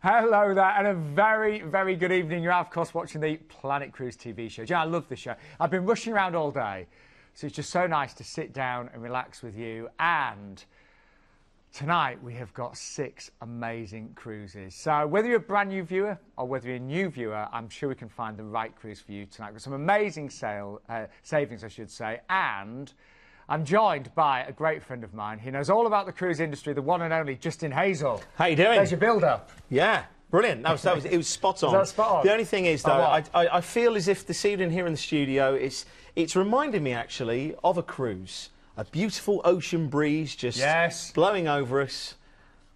Hello there, and a very, very good evening. You're, of course, watching the Planet Cruise TV show. I love this show. I've been rushing around all day, so it's just so nice to sit down and relax with you. And tonight we have got 6 amazing cruises. So whether you're a brand new viewer or whether you're a new viewer, I'm sure we can find the right cruise for you tonight. We've got some amazing savings, I should say, and I'm joined by a great friend of mine. He knows all about the cruise industry, the one and only Justin Hazel. How you doing? There's your build-up. Yeah, brilliant. It was spot on. Was that spot on? The only thing is, though, I feel as if this evening here in the studio, it's reminding me, actually, of a cruise. A beautiful ocean breeze just blowing over us.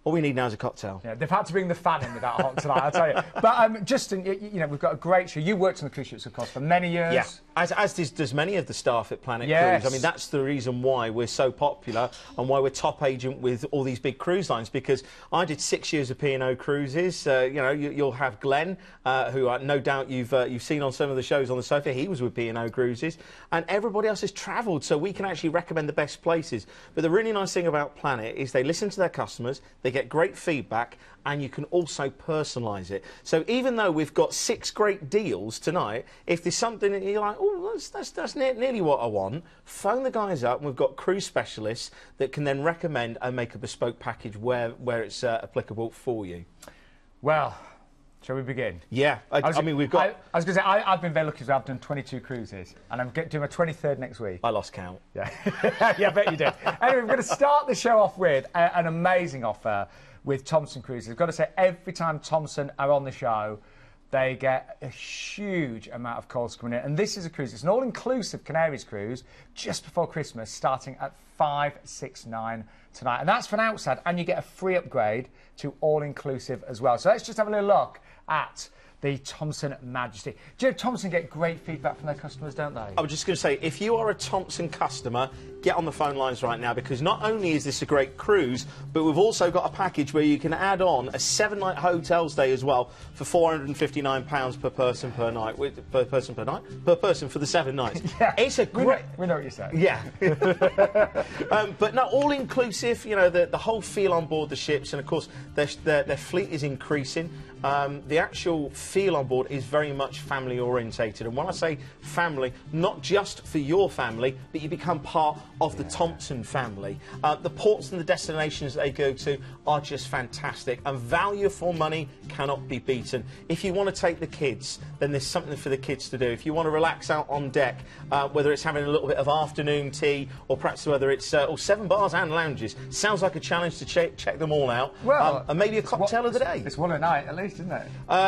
All we need now is a cocktail. Yeah, they've had to bring the fan in with that hot tonight, I'll tell you. But Justin, you know, we've got a great show. You worked on the cruise ships, of course, for many years. Yeah, as does many of the staff at Planet Cruise. I mean, that's the reason why we're so popular and why we're top agent with all these big cruise lines, because I did 6 years of P&O Cruises. You know, you'll have Glenn, who no doubt you've seen on some of the shows on the sofa. He was with P&O Cruises, and everybody else has travelled, so we can actually recommend the best places. But the really nice thing about Planet is they listen to their customers, they get great feedback, and you can also personalise it. So even though we've got 6 great deals tonight, if there's something that you're like, oh, that's nearly what I want, phone the guys up, and we've got cruise specialists that can then recommend and make a bespoke package where it's applicable for you. Well, shall we begin? Yeah, I mean, we've got... I was going to say, I've been very lucky because I've done 22 cruises, and I'm doing my 23rd next week. I lost count. Yeah, yeah, I bet you did. Anyway, we're going to start the show off with an amazing offer with Thomson Cruises. I've got to say, every time Thomson are on the show, they get a huge amount of calls coming in. And this is a cruise. It's an all-inclusive Canaries cruise just before Christmas, starting at $569 tonight. And that's for an outside, and you get a free upgrade to all-inclusive as well. So let's just have a little look at the Thomson Majesty. Do you know Thomson get great feedback from their customers, don't they? I was just going to say, if you are a Thomson customer, get on the phone lines right now, because not only is this a great cruise, but we've also got a package where you can add on a 7-night hotel stay as well for £459 per person per night. Per person per night? Per person for the 7 nights. Yeah, it's a great... We know what you're saying. Yeah. But no, all-inclusive, you know, the whole feel on board the ships, and of course their fleet is increasing. The actual feel on board is very much family orientated, and when I say family, not just for your family, but you become part of the Thomson family. The ports and the destinations they go to are just fantastic, and value for money cannot be beaten. If you want to take the kids, then there's something for the kids to do. If you want to relax out on deck, whether it's having a little bit of afternoon tea, or perhaps whether it's 7 bars and lounges, sounds like a challenge to check them all out. Well, and maybe a cocktail of the day. It's one a night at least, isn't it?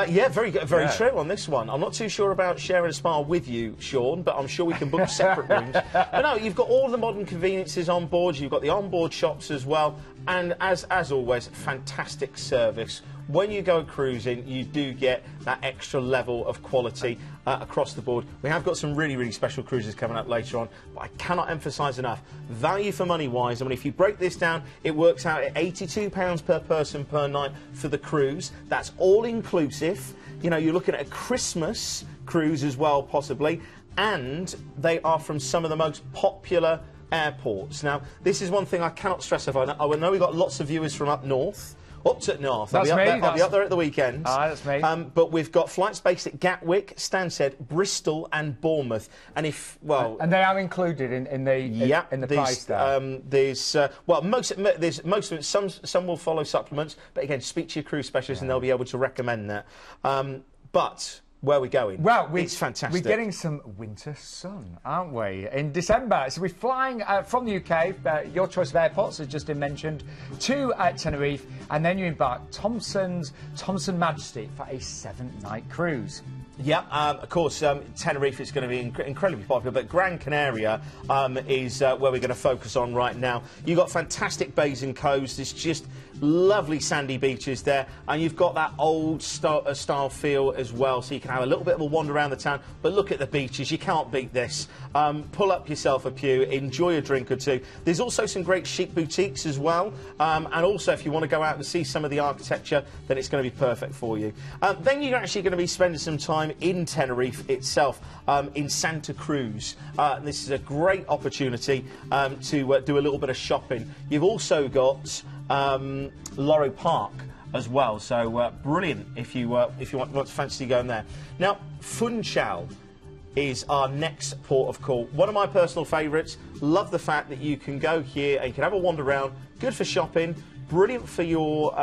Yeah, very true on this one. I'm not too sure about sharing a spa with you, Sean, but I'm sure we can book separate rooms. But no, you've got all the modern conveniences on board. You've got the onboard shops as well, and as always, fantastic service. When you go cruising, you do get that extra level of quality across the board. We have got some really, really special cruises coming up later on, but I cannot emphasise enough, value for money wise. I mean, if you break this down, it works out at £82 per person per night for the cruise. That's all inclusive. You know, you're looking at a Christmas cruise as well, possibly, and they are from some of the most popular airports. Now, this is one thing I cannot stress enough. I know we've got lots of viewers from up north. Up to north. That's I'll me. be up there at the weekends. That's me. But we've got flights based at Gatwick, Stansted, Bristol, and Bournemouth. And if and they are included in the price there. There's most of it. Some will follow supplements, but again, speak to your cruise specialist, and they'll be able to recommend that. But where are we going? Well, it's fantastic. We're getting some winter sun, aren't we, in December? So we're flying from the UK, your choice of airports, as just been mentioned, to Tenerife, and then you embark Thomson Majesty for a 7-night cruise. Yeah, of course, Tenerife is going to be incredibly popular, but Gran Canaria is where we're going to focus on right now. You've got fantastic bays and coves. It's just lovely sandy beaches there, and you've got that old style feel as well, so you can have a little bit of a wander around the town, but look at the beaches. You can't beat this. Pull up yourself a pew, enjoy a drink or two. There's also some great chic boutiques as well, and also if you want to go out and see some of the architecture, then it's going to be perfect for you. Then you're actually going to be spending some time in Tenerife itself, in Santa Cruz. This is a great opportunity to do a little bit of shopping. You've also got Loro Park, as well. So brilliant if you want to fancy going there. Now, Funchal is our next port of call. One of my personal favourites. Love the fact that you can go here and you can have a wander around. Good for shopping. Brilliant for your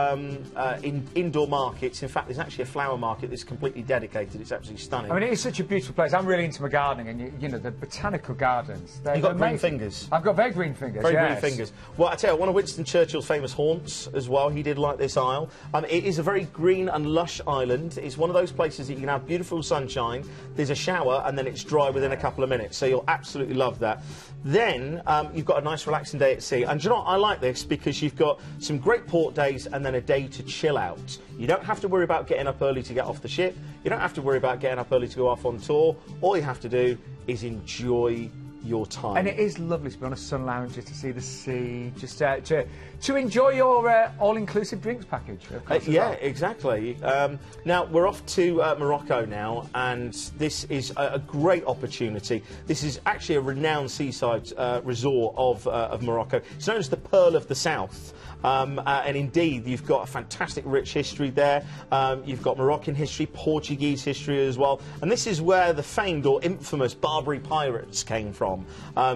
indoor markets. In fact, there's actually a flower market that's completely dedicated. It's absolutely stunning. I mean, it is such a beautiful place. I'm really into my gardening, and you know, the botanical gardens. You've got green fingers. I've got very green fingers. Very green fingers. Well, I tell you, one of Winston Churchill's famous haunts as well. He did like this isle. It is a very green and lush island. It's one of those places that you can have beautiful sunshine. There's a shower, and then it's dry within a couple of minutes. So you'll absolutely love that. Then you've got a nice relaxing day at sea. And do you know what? I like this because you've got some great port days and then a day to chill out. You don't have to worry about getting up early to get off the ship. You don't have to worry about getting up early to go off on tour. All you have to do is enjoy your time. And it is lovely to be on a sun lounger, to see the sea, just to enjoy your all-inclusive drinks package. Yeah, exactly. Now, we're off to Morocco now, and this is a great opportunity. This is actually a renowned seaside resort of Morocco. It's known as the Pearl of the South. And indeed, you've got a fantastic rich history there. You've got Moroccan history, Portuguese history as well. And this is where the famed or infamous Barbary pirates came from.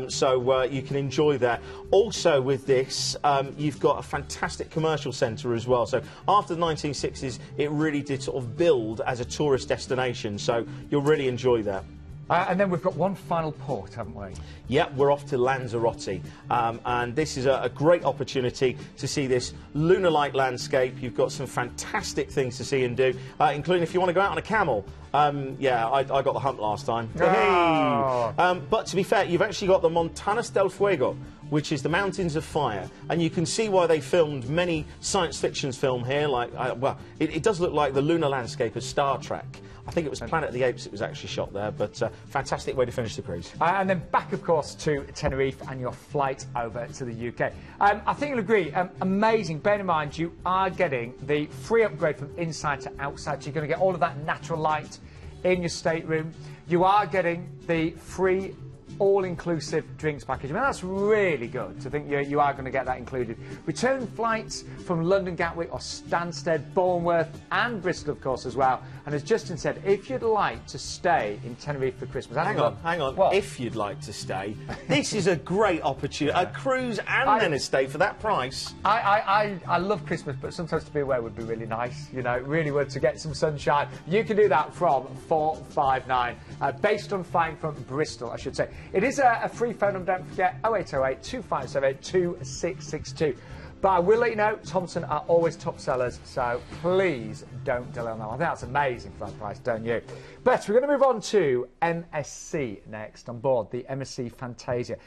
So you can enjoy that. Also with this, you've got a fantastic commercial centre as well. So after the 1960s, it really did sort of build as a tourist destination. So you'll really enjoy that. And then we've got one final port, haven't we? Yeah, we're off to Lanzarote, and this is a great opportunity to see this lunar-like landscape. You've got some fantastic things to see and do, including if you want to go out on a camel. Yeah, I got the hump last time. Oh. But to be fair, you've actually got the Montañas del Fuego, which is the Mountains of Fire, and you can see why they filmed many science fiction films here. Like, well, it does look like the lunar landscape of Star Trek. I think it was Planet of the Apes. It was actually shot there, but fantastic way to finish the cruise. And then back, of course, to Tenerife and your flight over to the UK. I think you'll agree, amazing. Bear in mind, you are getting the free upgrade from inside to outside. So you're going to get all of that natural light in your stateroom. You are getting the free all-inclusive drinks package. I mean, that's really good to think you are going to get that included. Return flights from London Gatwick or Stansted, Bournemouth and Bristol, of course, as well. And as Justin said, if you'd like to stay in Tenerife for Christmas... Hang on. What? If you'd like to stay, this is a great opportunity. A cruise and then a stay for that price. I love Christmas, but sometimes to be away would be really nice. You know, really would, to get some sunshine. You can do that from 459, based on flying from Bristol, I should say. It is a free phone number, don't forget, 0808 257 2662. But I will let you know, Thomson are always top sellers, so please don't delay on that. I think that's amazing for that price, don't you? But we're going to move on to MSC next on board, the MSC Fantasia.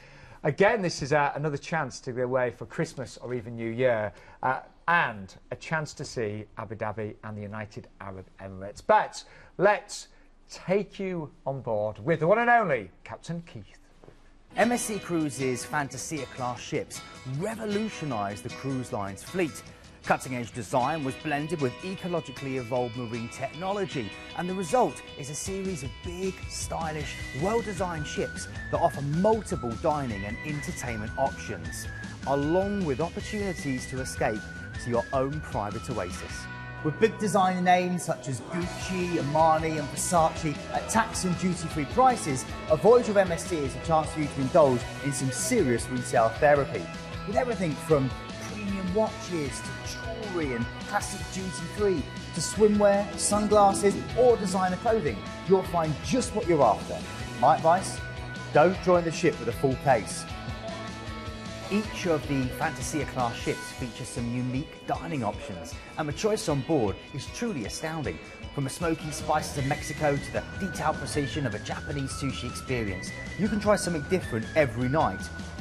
Again, this is another chance to go away for Christmas or even New Year, and a chance to see Abu Dhabi and the United Arab Emirates. But let's take you on board with the one and only Captain Keith. MSC Cruises' Fantasia class ships revolutionised the cruise line's fleet. Cutting-edge design was blended with ecologically evolved marine technology, and the result is a series of big, stylish, well-designed ships that offer multiple dining and entertainment options, along with opportunities to escape to your own private oasis. With big designer names such as Gucci, Armani and Versace at tax and duty-free prices, a voyage with MSC is a chance for you to indulge in some serious retail therapy. With everything from premium watches to jewellery and plastic duty-free to swimwear, sunglasses or designer clothing, you'll find just what you're after. My advice? Don't join the ship with a full case. Each of the Fantasia class ships features some unique dining options, and the choice on board is truly astounding. From the smoky spices of Mexico to the detailed precision of a Japanese sushi experience, you can try something different every night.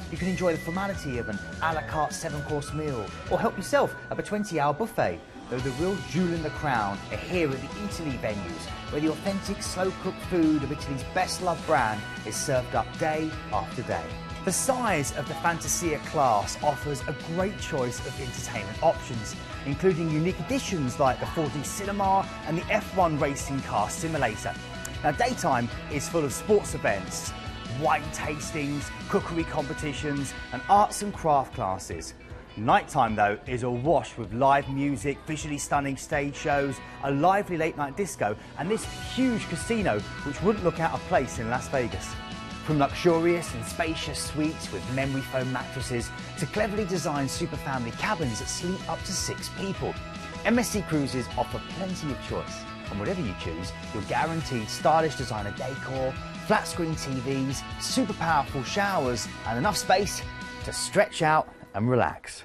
You can enjoy the formality of an a la carte 7-course meal, or help yourself at a 20-hour buffet, though the real jewel in the crown are here at the Italy venues, where the authentic slow-cooked food of Italy's best-loved brand is served up day after day. The size of the Fantasia class offers a great choice of entertainment options, including unique additions like the 4D cinema and the F1 racing car simulator. Now, daytime is full of sports events, wine tastings, cookery competitions and arts and craft classes. Nighttime, though, is awash with live music, visually stunning stage shows, a lively late-night disco, and this huge casino, which wouldn't look out of place in Las Vegas. From luxurious and spacious suites with memory foam mattresses to cleverly designed super family cabins that sleep up to 6 people, MSC Cruises offer plenty of choice. And whatever you choose, you're guaranteed stylish designer decor, flat-screen TVs, super powerful showers, and enough space to stretch out and relax.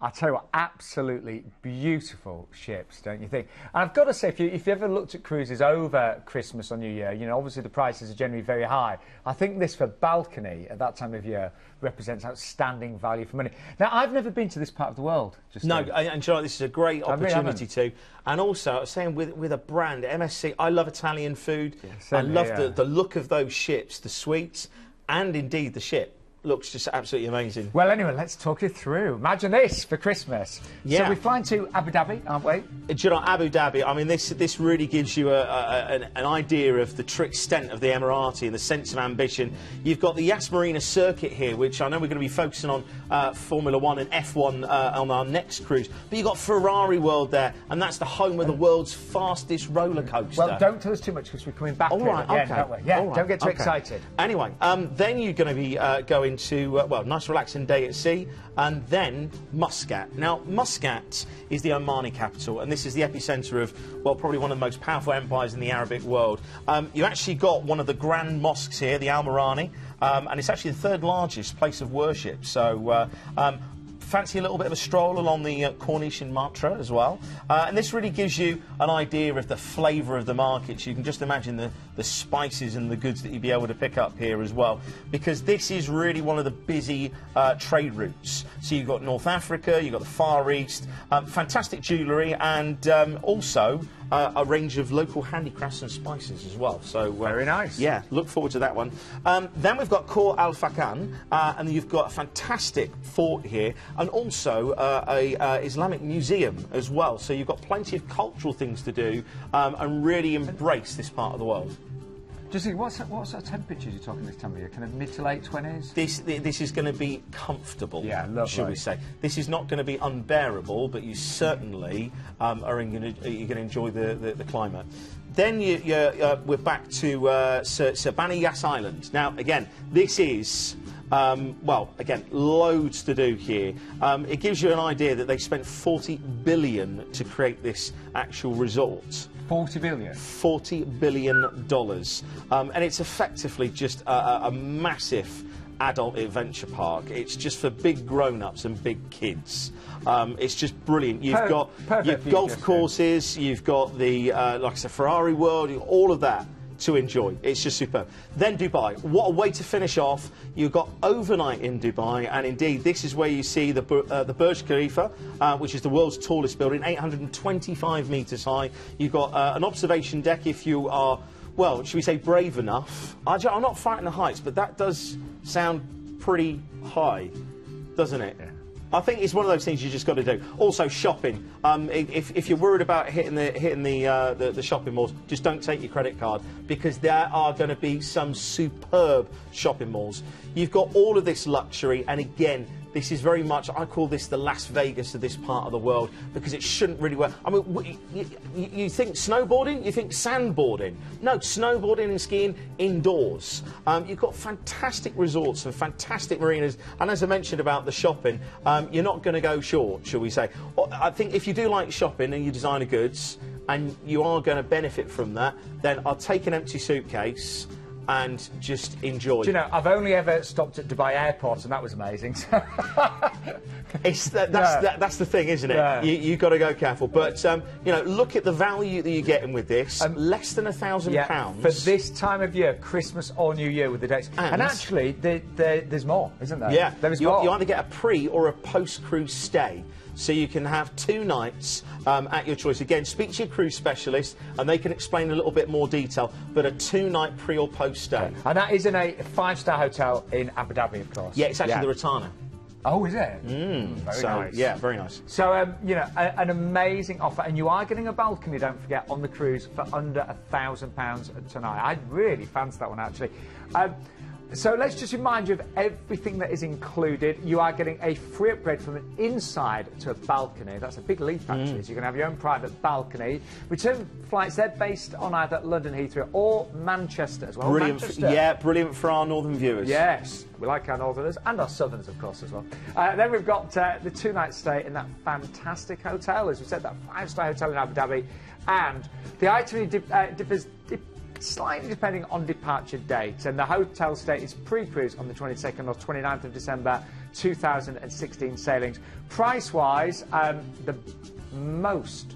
I tell you what, absolutely beautiful ships, don't you think? And I've got to say, if you ever looked at cruises over Christmas or New Year, you know, obviously the prices are generally very high. I think this for balcony at that time of year represents outstanding value for money. Now, I've never been to this part of the world. And you know, this is a great opportunity too. And also, I was saying with a brand, MSC, I love Italian food. Yeah, I love the look of those ships, the suites, and indeed the ship. Looks just absolutely amazing. Well, anyway, let's talk it through. Imagine this for Christmas. Yeah. So we're flying to Abu Dhabi, aren't we? Do you know, Abu Dhabi, I mean, this really gives you an idea of the extent of the Emirati and the sense of ambition. You've got the Yas Marina circuit here, which I know we're going to be focusing on Formula 1 and F1 on our next cruise. But you've got Ferrari World there, and that's the home of the world's fastest roller coaster. Well, don't tell us too much because we're coming back here again, don't we? Yeah, don't get too excited. Anyway, then you're going to be going to, well, nice relaxing day at sea, and then Muscat. Now, Muscat is the Omani capital, and this is the epicentre of, well, probably one of the most powerful empires in the Arabic world. You actually got one of the grand mosques here, the Al Marani, and it's actually the third largest place of worship. So, fancy a little bit of a stroll along the Corniche Matra as well. And this really gives you an idea of the flavour of the markets. You can just imagine the spices and the goods that you'd be able to pick up here as well, because this is really one of the busy trade routes. So you've got North Africa, you've got the Far East, fantastic jewellery, and also a range of local handicrafts and spices as well. So very nice. Yeah, look forward to that one. Then we've got Khor Al Fakan, and you've got a fantastic fort here, and also a Islamic museum as well. So you've got plenty of cultural things to do and really embrace this part of the world. Just think, what sort of temperatures are you talking this time of year? Kind of mid to late 20s? This is going to be comfortable, shall we say. This is not going to be unbearable, but you certainly are going to enjoy the climate. Then we're back to Sir Bani Yas Island. Now, again, this is... well, again, loads to do here. It gives you an idea that they spent $40 billion to create this actual resort. 40 billion? $40 billion. And it's effectively just a massive adult adventure park. It's just for big grown-ups and big kids. It's just brilliant. You've got golf courses, you've got the, like I said, Ferrari World, all of that to enjoy. It's just superb. Then Dubai. What a way to finish off. You've got overnight in Dubai, and indeed this is where you see the Burj Khalifa, which is the world's tallest building, 825 metres high. You've got an observation deck if you are, well, should we say brave enough. I'm not fighting the heights, but that does sound pretty high, doesn't it? Yeah. I think it's one of those things you just got to do. Also, shopping. If you're worried about hitting the shopping malls, just don't take your credit card, because there are going to be some superb shopping malls. You've got all of this luxury, and again, this is very much, I call this the Las Vegas of this part of the world, because it shouldn't really work. I mean, you think snowboarding? You think sandboarding? No, snowboarding and skiing indoors. You've got fantastic resorts and fantastic marinas, and as I mentioned about the shopping, you're not going to go short, shall we say. I think if you do like shopping and you designer goods, and you are going to benefit from that, then I'll take an empty suitcase and just enjoy. Do you know, I've only ever stopped at Dubai Airport, and that was amazing. That's the thing, isn't it? Yeah. You've got to go careful. But, you know, look at the value that you're getting with this. Less than £1,000. For this time of year, Christmas or New Year with the dates. And actually, there's more, isn't there? Yeah. There is more. You either get a pre or a post-cruise stay. So you can have 2 nights at your choice. Again, speak to your cruise specialist and they can explain a little bit more detail, but a 2-night pre or post stay. Okay. And that is in a 5-star hotel in Abu Dhabi, of course. Yeah, it's actually the Ratana. Oh, is it? Very nice. Yeah, very nice. So, you know, an amazing offer, and you are getting a balcony, don't forget, on the cruise for under £1,000 tonight. I really fancy that one, actually. So let's just remind you of everything that is included. You are getting a free upgrade from an inside to a balcony. That's a big leap, actually. So you're going to have your own private balcony. Return flights, they're based on either London Heathrow or Manchester as well. Brilliant. Manchester. Brilliant for our northern viewers. Yes, we like our northerners and our southerners, of course, as well. Then we've got the 2-night stay in that fantastic hotel, as we said, that 5-star hotel in Abu Dhabi. And the itinerary differs slightly depending on departure date, and the hotel stay is pre-cruise on the 22nd or 29th of December 2016 sailings. Price-wise, the most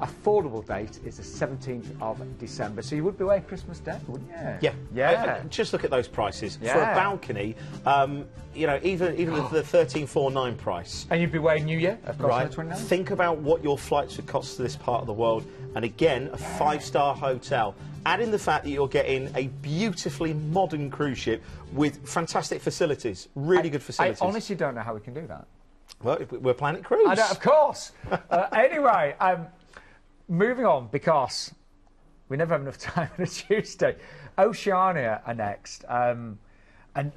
affordable date is the 17th of December, so you would be away Christmas Day, wouldn't you? Yeah. Just look at those prices. For a balcony, you know, even the 1349 price. And you'd be away New Year, of course, on the 29th. Think about what your flights would cost to this part of the world, and again, a 5-star hotel. Add in the fact that you're getting a beautifully modern cruise ship with fantastic facilities, really good facilities. I honestly don't know how we can do that. Well, we're Planet Cruise. I don't, of course. Anyway, moving on, because we never have enough time on a Tuesday. Oceania are next. And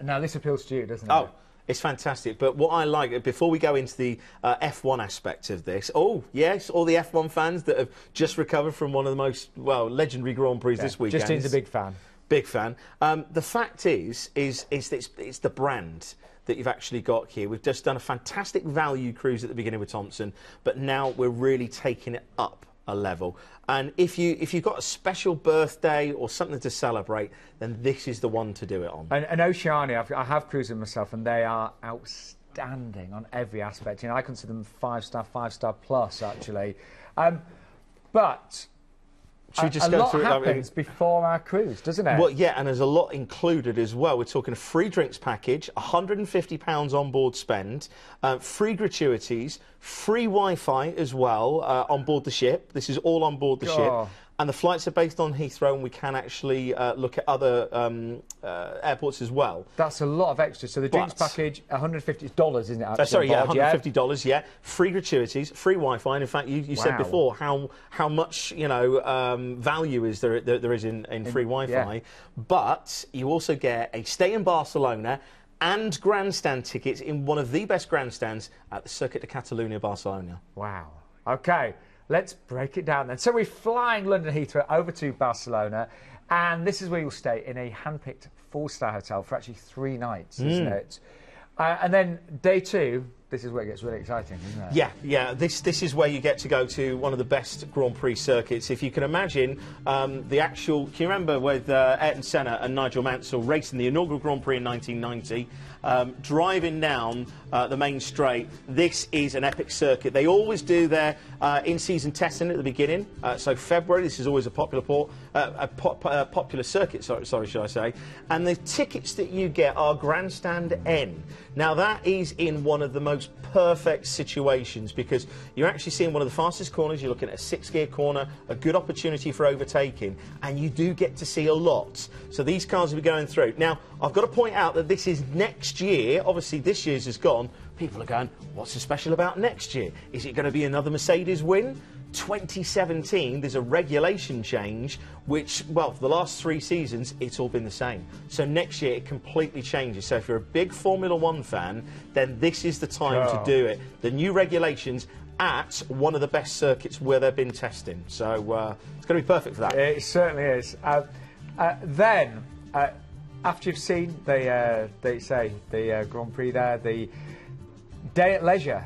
now this appeals to you, doesn't it? Oh, it's fantastic. But what I like, before we go into the F1 aspect of this, oh, yes, all the F1 fans that have just recovered from one of the most, well, legendary Grand Prix this weekend. Justine's a big fan. Big fan. The fact is it's the brand that you've actually got here. We've just done a fantastic value cruise at the beginning with Thomson, but now we're really taking it up a level. And if you've got a special birthday or something to celebrate, then this is the one to do it on. And Oceania, I have cruised them myself, and they are outstanding on every aspect. You know, I consider them 5-star, 5-star plus, actually. But should we just a go lot through happens before our cruise, doesn't it? Well, yeah, and there's a lot included as well. We're talking a free drinks package, £150 on board spend, free gratuities, free Wi-Fi as well on board the ship. This is all on board the ship. And the flights are based on Heathrow, and we can actually look at other airports as well. That's a lot of extras. So the drinks package, $150, isn't it? Actually, sorry, yeah, $150, yeah. Free gratuities, free Wi-Fi. And in fact, you said before how much, you know, value is there is in free Wi-Fi. Yeah. But you also get a stay in Barcelona and grandstand tickets in one of the best grandstands at the Circuit de Catalunya, Barcelona. Wow. Okay. Let's break it down then. So we're flying London Heathrow over to Barcelona, and this is where you'll stay in a hand-picked 4-star hotel for actually 3 nights, isn't it? And then day 2, this is where it gets really exciting, isn't it? Yeah. This is where you get to go to one of the best Grand Prix circuits. If you can imagine the actual... Can you remember with Ayrton Senna and Nigel Mansell racing the inaugural Grand Prix in 1990? Driving down the main straight, this is an epic circuit. They always do their in-season testing at the beginning. So February, this is always a popular popular circuit, sorry, should I say. And the tickets that you get are Grandstand N. Now that is in one of the most perfect situations, because you're actually seeing one of the fastest corners. You're looking at a 6-gear corner, a good opportunity for overtaking, and you do get to see a lot. So these cars will be going through. Now, I've got to point out that this is next year. Obviously, this year's is gone. People are going, what's so special about next year? Is it going to be another Mercedes win? 2017, there's a regulation change, which, well, for the last 3 seasons, it's all been the same. So next year, it completely changes. So if you're a big Formula 1 fan, then this is the time to do it. The new regulations at one of the best circuits where they've been testing. So it's going to be perfect for that. It certainly is. Then, after you've seen the Grand Prix there, the day at leisure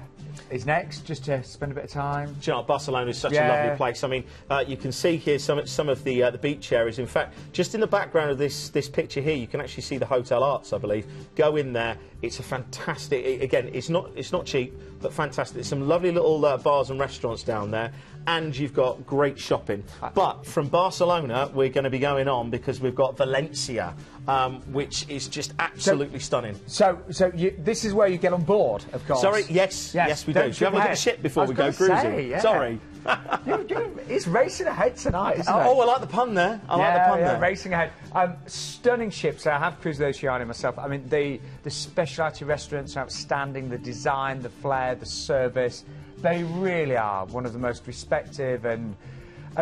is next, just to spend a bit of time. Do you know, Barcelona is such a lovely place. I mean, you can see here some of the beach areas. In fact, just in the background of this picture here, you can actually see the Hotel Arts, I believe. Go in there. It's a fantastic. Again, it's not cheap, but fantastic. There's some lovely little bars and restaurants down there, and you've got great shopping. But from Barcelona, we're going to be going on because we've got Valencia, which is just absolutely stunning. So this is where you get on board, of course. Sorry, yes, we do. Should we have a look at the ship before we go cruising? Sorry. It's racing ahead tonight, isn't it? Oh, I like the pun there. I like the pun there. Racing ahead. Stunning ships. I have cruised Oceania myself. I mean, the specialty restaurants are outstanding. The design, the flair, the service. They really are one of the most respected and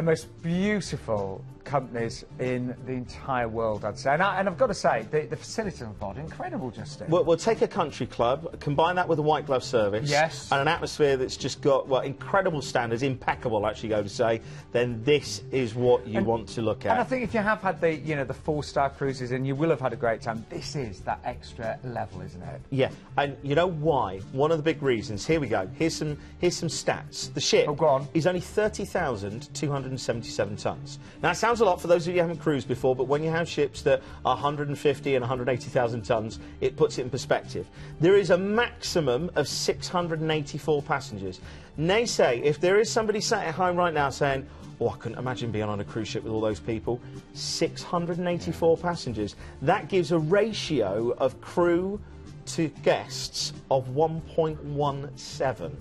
most beautiful companies in the entire world, I'd say. And I've got to say, the facilities on board are incredible, Justin. We'll take a country club, combine that with a white glove service, yes, and an atmosphere that's just got, well, incredible standards, impeccable, actually, go to say, then this is what you want to look at. And I think if you have had the, you know, the 4-star cruises, and you will have had a great time, this is that extra level, isn't it? Yeah, and you know why? One of the big reasons, here we go, here's some stats. The ship is only 30,277 tonnes. Now, it sounds a lot for those of you who haven't cruised before, but when you have ships that are 150 and 180,000 tonnes, it puts it in perspective. There is a maximum of 684 passengers. Nay say, if there is somebody sat at home right now saying, oh, I couldn't imagine being on a cruise ship with all those people, 684 passengers. That gives a ratio of crew to guests of 1.17.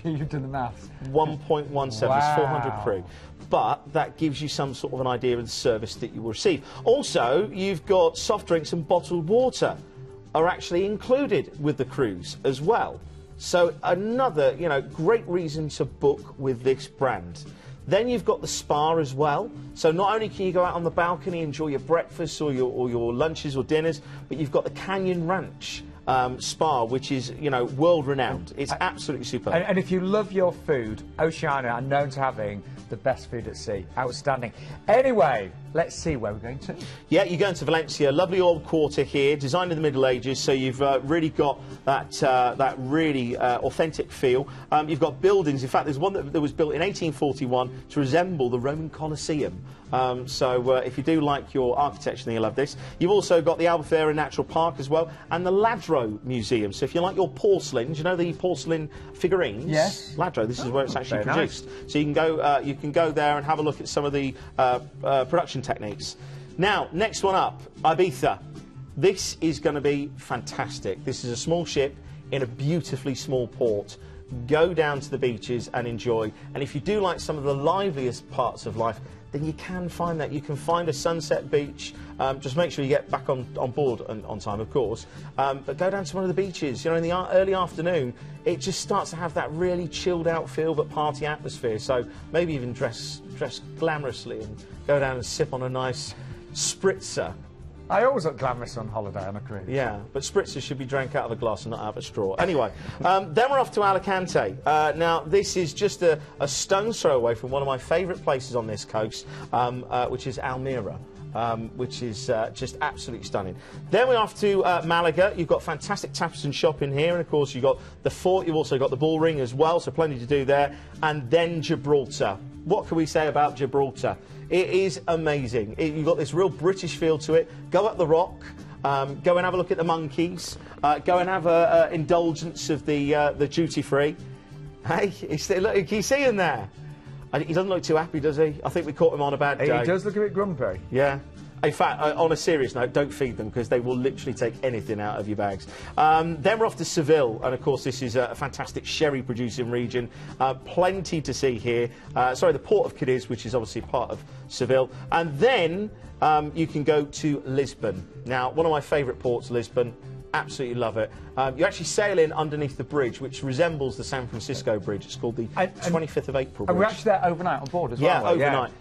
You've done the maths. 1.17 wow. is 400 crew. But that gives you some sort of an idea of the service that you will receive. Also, you've got soft drinks and bottled water are actually included with the cruise as well. So another, you know, great reason to book with this brand. Then you've got the spa as well. So not only can you go out on the balcony, enjoy your breakfast or your lunches or dinners, but you've got the Canyon Ranch spa, which is, you know, world-renowned. It's absolutely superb. And if you love your food, Oceania are known to having the best food at sea. Outstanding. Anyway, let's see where we're going to. Yeah, you're going to Valencia, lovely old quarter here, designed in the Middle Ages, so you've really got that really authentic feel. You've got buildings. In fact, there's one that was built in 1841 to resemble the Roman Colosseum. So if you do like your architecture, then you'll love this. You've also got the Albufeira Natural Park as well, and the Ladro Museum. So if you like your porcelain, do you know the porcelain figurines? Yes. Ladro, this is where it's actually Very produced. Nice. So you can go there and have a look at some of the production techniques. Now, next one up, Ibiza. This is going to be fantastic. This is a small ship in a beautifully small port. Go down to the beaches and enjoy. And if you do like some of the liveliest parts of life, then you can find that. You can find a sunset beach. Just make sure you get back on board on time, of course. But go down to one of the beaches. You know, in the early afternoon, it just starts to have that really chilled out feel, but party atmosphere. So maybe even dress glamorously and go down and sip on a nice spritzer. I always look glamorous on holiday on a cruise. Yeah, but spritzers should be drank out of a glass and not out of a straw. Anyway, then we're off to Alicante. Now, this is just a stone's throw away from one of my favourite places on this coast, which is Almira. Which is just absolutely stunning. Then we're off to Malaga. You've got fantastic tapas and shopping here, and of course you've got the fort, you've also got the bull ring as well, so plenty to do there. And then Gibraltar. What can we say about Gibraltar? It is amazing. You've got this real British feel to it. Go up the rock, go and have a look at the monkeys, go and have an indulgence of the duty free. Hey, look, can you see him there? He doesn't look too happy, does he? I think we caught him on a bad day. He does look a bit grumpy. Yeah. In fact, on a serious note, don't feed them because they will literally take anything out of your bags. Then we're off to Seville, and of course this is a fantastic sherry-producing region. Plenty to see here. Sorry, the port of Cadiz, which is obviously part of Seville. And then you can go to Lisbon. Now, one of my favourite ports, Lisbon. Absolutely love it. You actually sail in underneath the bridge, which resembles the San Francisco Bridge. It's called the 25th of April bridge. And we're actually there overnight on board as well. Yeah, overnight.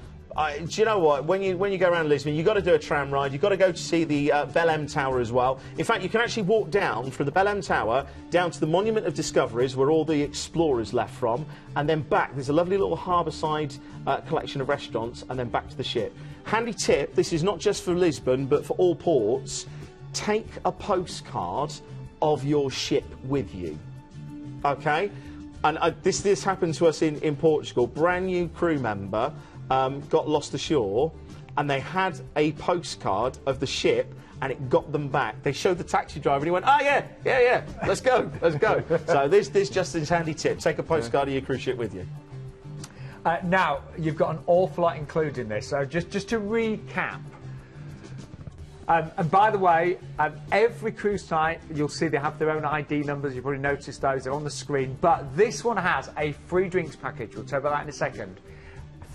Do you know what? When you go around Lisbon, you've got to do a tram ride. You've got to go to see the Belém Tower as well. In fact, you can actually walk down from the Belém Tower down to the Monument of Discoveries, where all the explorers left from, and then back. There's a lovely little harbourside collection of restaurants, and then back to the ship. Handy tip, this is not just for Lisbon, but for all ports. Take a postcard of your ship with you, okay? And this happened to us in Portugal. Brand new crew member got lost ashore, and they had a postcard of the ship, and it got them back. They showed the taxi driver, and he went, "Oh yeah, let's go." So this Justin's handy tip: take a postcard of your cruise ship with you. Now you've got an awful lot included in this. So just to recap. And by the way, every cruise site, you'll see they have their own ID numbers. You've already noticed those. They're on the screen. But this one has a free drinks package. We'll talk about that in a second.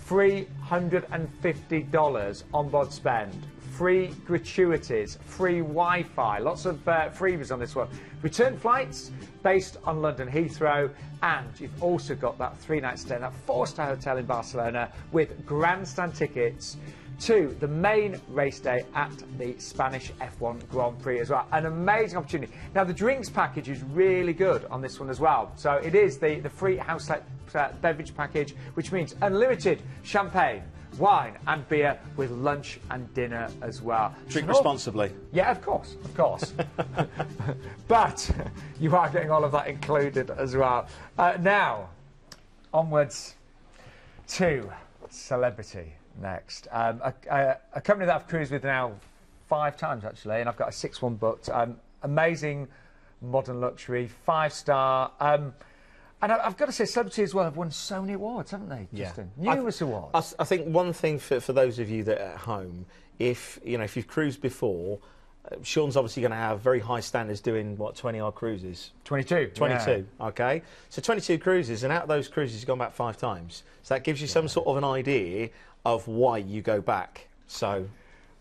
$350 onboard spend. Free gratuities. Free Wi-Fi. Lots of freebies on this one. Return flights based on London Heathrow. And you've also got that 3-night stay in that 4-star hotel in Barcelona with grandstand tickets to the main race day at the Spanish F1 Grand Prix as well. An amazing opportunity. Now, the drinks package is really good on this one as well. So it is the free house beverage package, which means unlimited champagne, wine and beer with lunch and dinner as well. Drink responsibly. Yeah, of course, of course. But you are getting all of that included as well. Now, onwards to celebrity next. A company that I've cruised with now 5 times, actually, and I've got a 6th one booked. Amazing modern luxury, 5-star. And I've got to say, celebrity as well have won so many awards, haven't they, Justin? Numerous awards. I think one thing for those of you that are at home, if you've cruised before, Sean's obviously going to have very high standards doing, what, 20-odd cruises? 22. 22, yeah. OK. So 22 cruises, and out of those cruises, you've gone back 5 times. So that gives you some sort of an idea of why you go back. So,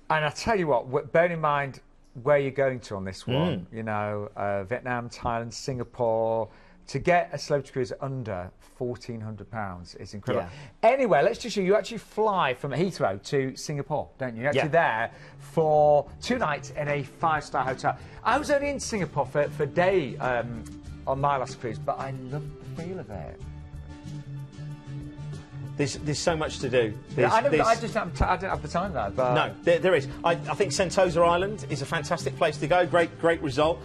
and I tell you what, bear in mind where you're going to on this one. You know, Vietnam, Thailand, Singapore. To get a celebrity cruise under £1,400 is incredible. Yeah. Anyway, let's just show you actually fly from Heathrow to Singapore, don't you? You're actually there for 2 nights in a 5-star hotel. I was only in Singapore for a day on my last cruise, but I loved the feel of it. There's so much to do. I didn't have the time there. But no, there is. I think Sentosa Island is a fantastic place to go. Great resort,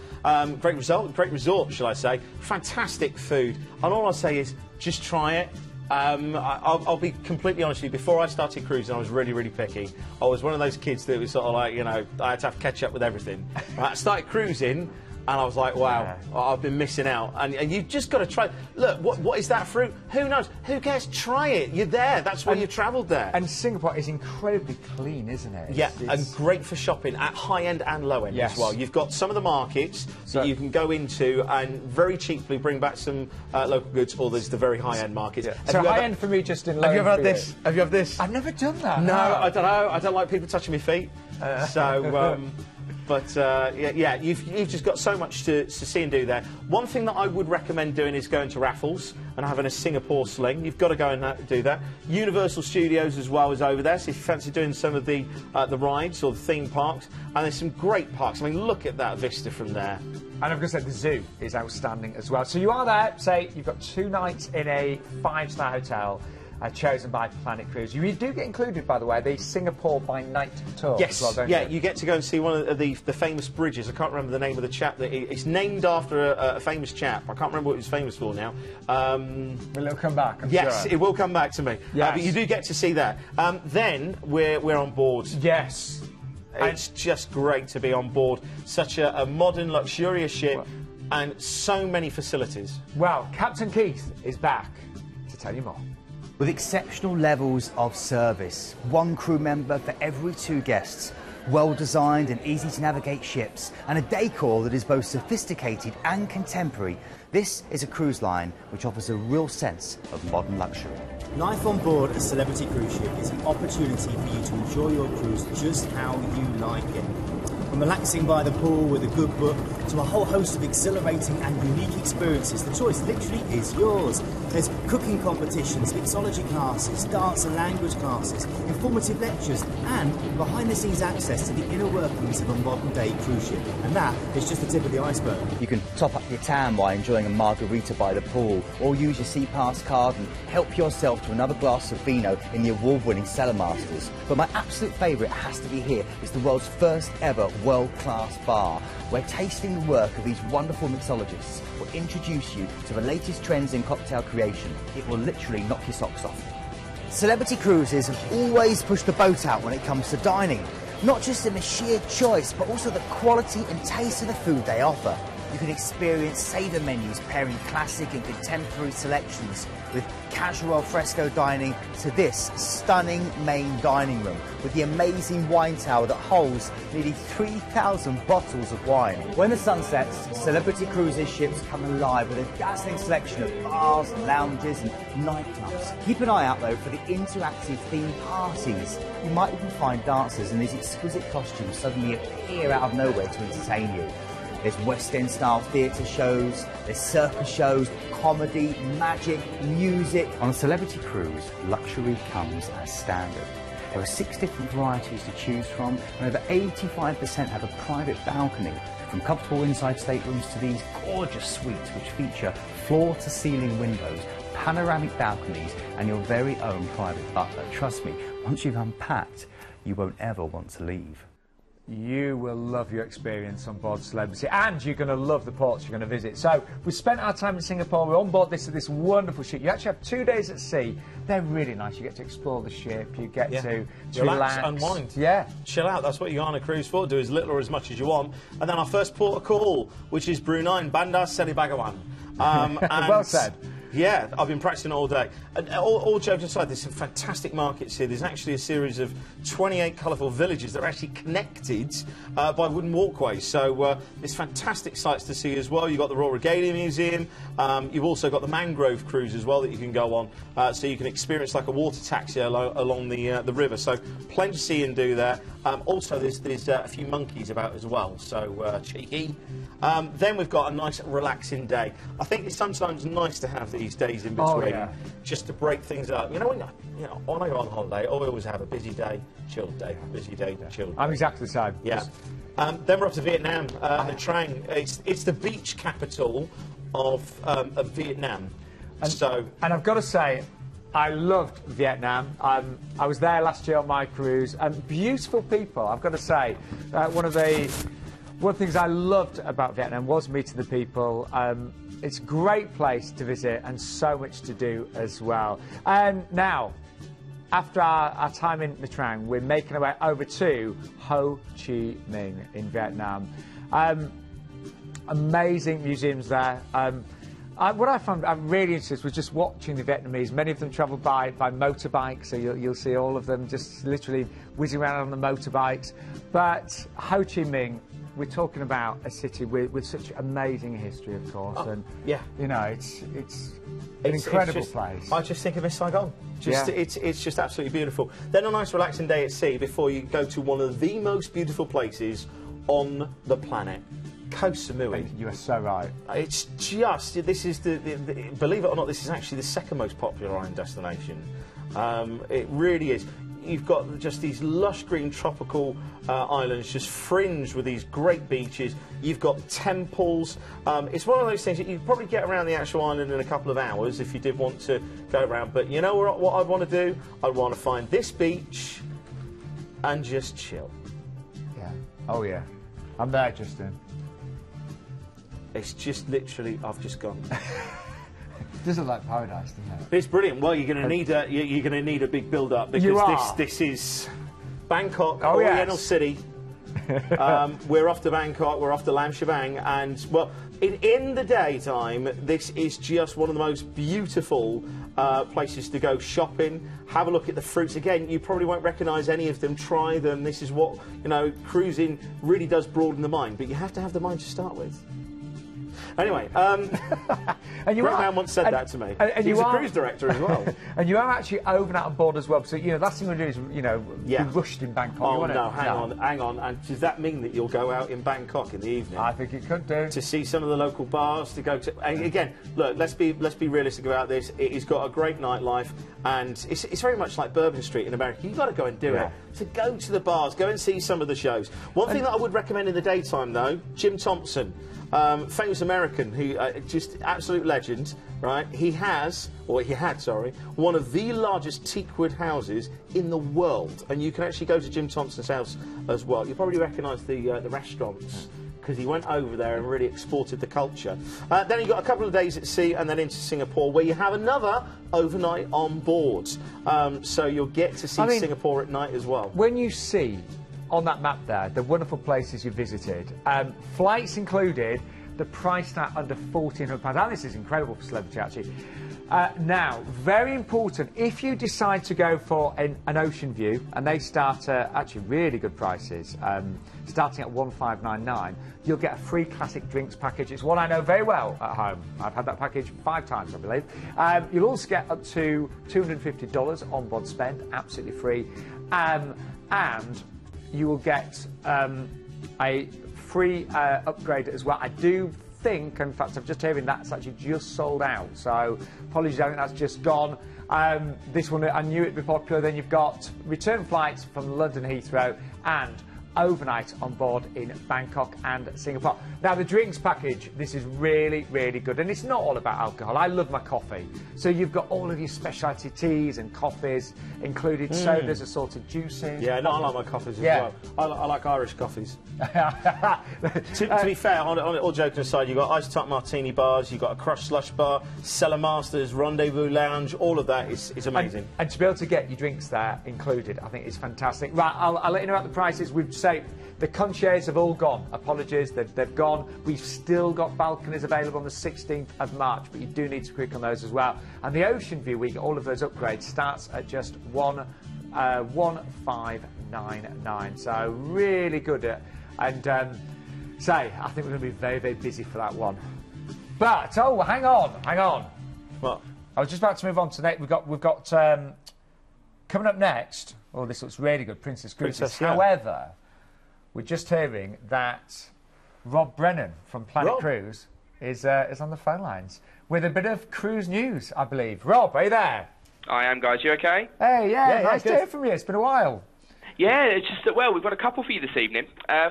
shall I say. Fantastic food. And all I'll say is, just try it. I'll be completely honest with you. Before I started cruising, I was really, really picky. I was one of those kids that was sort of like, you know, I had to have ketchup with everything. I started cruising, and I was like, wow, I've been missing out. And you've just got to try. Look, what is that fruit? Who knows? Who cares? Try it. You're there. That's why you've travelled there. And Singapore is incredibly clean, isn't it? Yeah, and great for shopping at high end and low end as well. You've got some of the markets that you can go into and very cheaply bring back some local goods, or there's the very high end markets. Yeah. So high end for me, just in low end. Have you ever had this? Have you had this? I've never done that. No, I don't know. I don't like people touching my feet. But you've just got so much to see and do there. One thing that I would recommend doing is going to Raffles and having a Singapore sling. You've got to go and do that. Universal Studios as well is over there, so if you fancy doing some of the rides or the theme parks, and there's some great parks. I mean, look at that vista from there. And I've got to say, the zoo is outstanding as well. So you are there, say, you've got 2 nights in a 5-star hotel. Chosen by Planet Cruise. You do get included, by the way, the Singapore by night tour. Yes, as well, don't you get to go and see one of the famous bridges. I can't remember the name of the chap. It's named after a famous chap. I can't remember what he was famous for now. Will it come back? Yes, sure. It will come back to me. Yes. But you do get to see that. Then we're on board. Yes. It's just great to be on board such a modern, luxurious ship and so many facilities. Well, Captain Keith is back to tell you more. With exceptional levels of service, 1 crew member for every 2 guests, well-designed and easy-to-navigate ships, and a decor that is both sophisticated and contemporary, this is a cruise line which offers a real sense of modern luxury. Life on board a celebrity cruise ship is an opportunity for you to enjoy your cruise just how you like it. From relaxing by the pool with a good book to a whole host of exhilarating and unique experiences, the choice literally is yours. There's cooking competitions, mixology classes, dance and language classes, informative lectures, and behind-the-scenes access to the inner workings of a modern-day cruise ship. And that is just the tip of the iceberg. You can top up your tan by enjoying a margarita by the pool, or use your SeaPass card and help yourself to another glass of vino in the award-winning Cellar Masters. But my absolute favourite has to be here. It's the world's first ever world-class bar, where tasting the work of these wonderful mixologists will introduce you to the latest trends in cocktail creation. It will literally knock your socks off. Celebrity cruises have always pushed the boat out when it comes to dining, not just in the sheer choice, but also the quality and taste of the food they offer. You can experience savour menus pairing classic and contemporary selections with casual al fresco dining to this stunning main dining room with the amazing wine tower that holds nearly 3,000 bottles of wine. When the sun sets, Celebrity Cruises ships come alive with a dazzling selection of bars, lounges and nightclubs. Keep an eye out though for the interactive themed parties. You might even find dancers in these exquisite costumes suddenly appear out of nowhere to entertain you. There's West End style theatre shows, there's circus shows, comedy, magic, music. On a Celebrity Cruise, luxury comes as standard. There are 6 different varieties to choose from, and over 85% have a private balcony. From comfortable inside staterooms to these gorgeous suites which feature floor-to-ceiling windows, panoramic balconies and your very own private butler. Trust me, once you've unpacked, you won't ever want to leave. You will love your experience on board Celebrity, and you're going to love the ports you're going to visit. So we spent our time in Singapore. We're on board this wonderful ship. You actually have 2 days at sea. They're really nice. You get to explore the ship. You get to relax, unwind. Yeah, chill out. That's what you go on a cruise for. Do as little or as much as you want. And then our first port of call, which is Brunei, Bandar Seri Begawan. Well said. Yeah, I've been practicing all day. And all jokes aside, there's some fantastic markets here. There's actually a series of 28 colourful villages that are actually connected by wooden walkways. So there's fantastic sights to see as well. You've got the Royal Regalia Museum. You've also got the mangrove cruise as well that you can go on. So you can experience like a water taxi along the river. So plenty to see and do there. Also, there's a few monkeys about as well. So cheeky. Then we've got a nice relaxing day. I think it's sometimes nice to have these days in between, just to break things up. You know, when I go on holiday, I always have a busy day, chilled day, busy day, chilled day. I'm exactly the same. Yeah. Then we're off to Vietnam, Nha Trang. It's the beach capital of Vietnam. And I've got to say, I loved Vietnam. I was there last year on my cruise, and beautiful people. I've got to say, one of the things I loved about Vietnam was meeting the people. It's a great place to visit and so much to do as well. And now, after our time in Nha Trang, we're making our way over to Ho Chi Minh in Vietnam. Amazing museums there. What I found really interesting was just watching the Vietnamese. Many of them travel by motorbike, so you'll see all of them just literally whizzing around on the motorbikes. But Ho Chi Minh, we're talking about a city with such amazing history, of course, and you know, it's an incredible place. I just think of Miss Saigon. It's just absolutely beautiful. Then a nice relaxing day at sea before you go to one of the most beautiful places on the planet, Koh Samui. You are so right. It's just, this is believe it or not, this is actually the second most popular island destination. It really is. You've got just these lush green tropical islands just fringed with these great beaches. You've got temples. It's one of those things that you probably get around the actual island in a couple of hours if you did want to go around. But you know what I'd want to do? I'd want to find this beach and just chill. Yeah. Oh, yeah. I'm there, Justin. It's just literally, I've just gone. It does look like paradise, doesn't it? It's brilliant. Well, you're going to need a big build-up because this is Bangkok, Oriental City. We're off to Bangkok. We're off to Lam Shabang, and well, in the daytime, this is just one of the most beautiful places to go shopping. Have a look at the fruits. Again, you probably won't recognise any of them. Try them. This is what, you know, cruising really does broaden the mind, but you have to have the mind to start with. Anyway, and you man once said that to me. And he was a cruise director as well. And you are actually over and out on board as well. So, you know, last thing you want to do is, you know, be rushed in Bangkok. Oh, no, hang on. And does that mean that you'll go out in Bangkok in the evening? I think it could do. To see some of the local bars, to go to... And again, look, let's be realistic about this. It's got a great nightlife, and it's very much like Bourbon Street in America. You've got to go and do it. So go to the bars, go and see some of the shows. One thing that I would recommend in the daytime, though, Jim Thomson. Famous American who just absolute legend, right? He had, one of the largest teakwood houses in the world, and you can actually go to Jim Thomson's house as well. You probably recognise the restaurants because he went over there and really exported the culture. Then you got a couple of days at sea, and then into Singapore, where you have another overnight on board. So you'll get to see Singapore at night as well. When you see on that map there, the wonderful places you visited, flights included, the price tag under £1,400. And this is incredible for Celebrity, actually. Now, very important, if you decide to go for an ocean view, and they start at actually really good prices, starting at $1,599, you'll get a free classic drinks package. It's one I know very well at home. I've had that package 5 times, I believe. You'll also get up to $250 on-board spend, absolutely free. And you will get a free upgrade as well. I do think, in fact, I've just heard that's actually just sold out. So apologies, I think that's just gone. This one, I knew it'd be popular. Then you've got return flights from London Heathrow and overnight on board in Bangkok and Singapore. Now, the drinks package, this is really, really good. And it's not all about alcohol. I love my coffee. So you've got all of your specialty teas and coffees included, sodas, assorted juices. Yeah, no, I like my coffees as well. I like Irish coffees. to be fair, on all joking aside, you've got iced top martini bars, you've got a crushed slush bar, Cellar Masters, Rendezvous Lounge, all of that is amazing. And to be able to get your drinks there included, I think it's fantastic. Right, I'll let you know about the prices. We've say the concierges have all gone. Apologies, they've gone. We've still got balconies available on the 16th of March, but you do need to click on those as well. And the Ocean View, we get all of those upgrades, starts at just 1,599. So really good. And say, I think we're going to be very, very busy for that one. But hang on. What? I was just about to move on to next. We've got coming up next. Oh, this looks really good, Princess Cruises. Yeah. However, we're just hearing that Rob Brennan from Planet Cruise is on the phone lines with a bit of cruise news, I believe. Rob, are you there? I am, guys. You okay? Hey, yeah, nice to hear from you. It's been a while. Yeah, it's just that, well, we've got a couple for you this evening.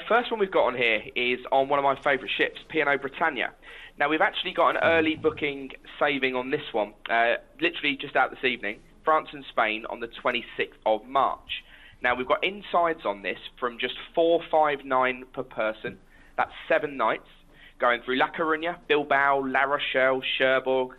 First one we've got on here is on one of my favourite ships, P&O Britannia. Now, we've actually got an early booking saving on this one, literally just out this evening, France and Spain on the 26th of March. Now, we've got insides on this from just $459 per person. That's 7 nights, going through La Coruña, Bilbao, La Rochelle, Cherbourg.